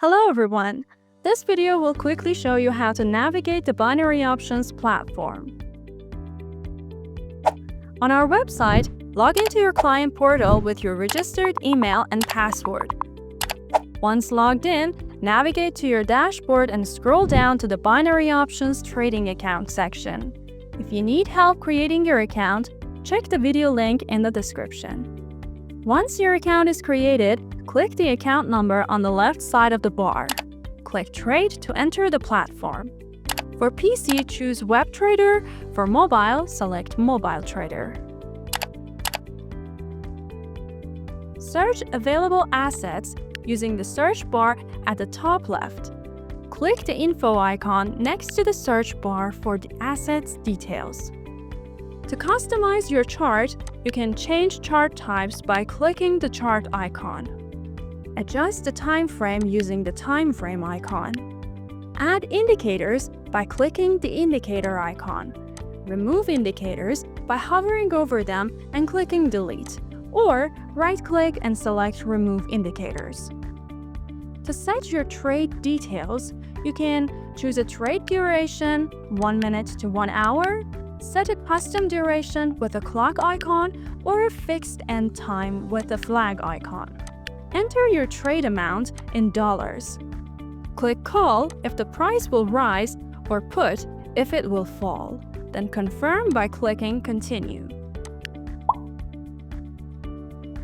Hello everyone! This video will quickly show you how to navigate the binary options platform. On our website, log into your client portal with your registered email and password. Once logged in, navigate to your dashboard and scroll down to the binary options trading account section. If you need help creating your account, check the video link in the description. Once your account is created, click the account number on the left side of the bar. Click Trade to enter the platform. For PC, choose Web Trader. For mobile, select Mobile Trader. Search available assets using the search bar at the top left. Click the info icon next to the search bar for the asset's details. To customize your chart, you can change chart types by clicking the chart icon. Adjust the time frame using the time frame icon. Add indicators by clicking the indicator icon. Remove indicators by hovering over them and clicking delete, or right-click and select remove indicators. To set your trade details, you can choose a trade duration 1 minute to 1 hour, set a custom duration with a clock icon, or a fixed end time with a flag icon. Enter your trade amount in dollars. Click Call if the price will rise or Put if it will fall. Then confirm by clicking Continue.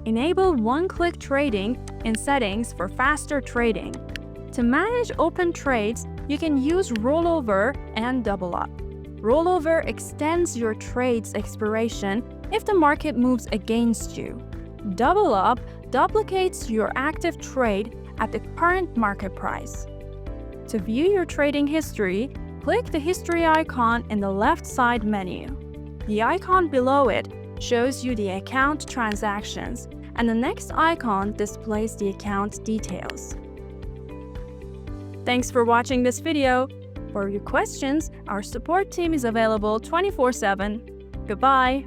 Enable one-click trading in settings for faster trading. To manage open trades, you can use Rollover and Double Up. Rollover extends your trade's expiration if the market moves against you. Double Up duplicates your active trade at the current market price. To view your trading history, click the history icon in the left side menu. The icon below it shows you the account transactions, and the next icon displays the account details. Thanks for watching this video. For your questions, our support team is available 24/7. Goodbye!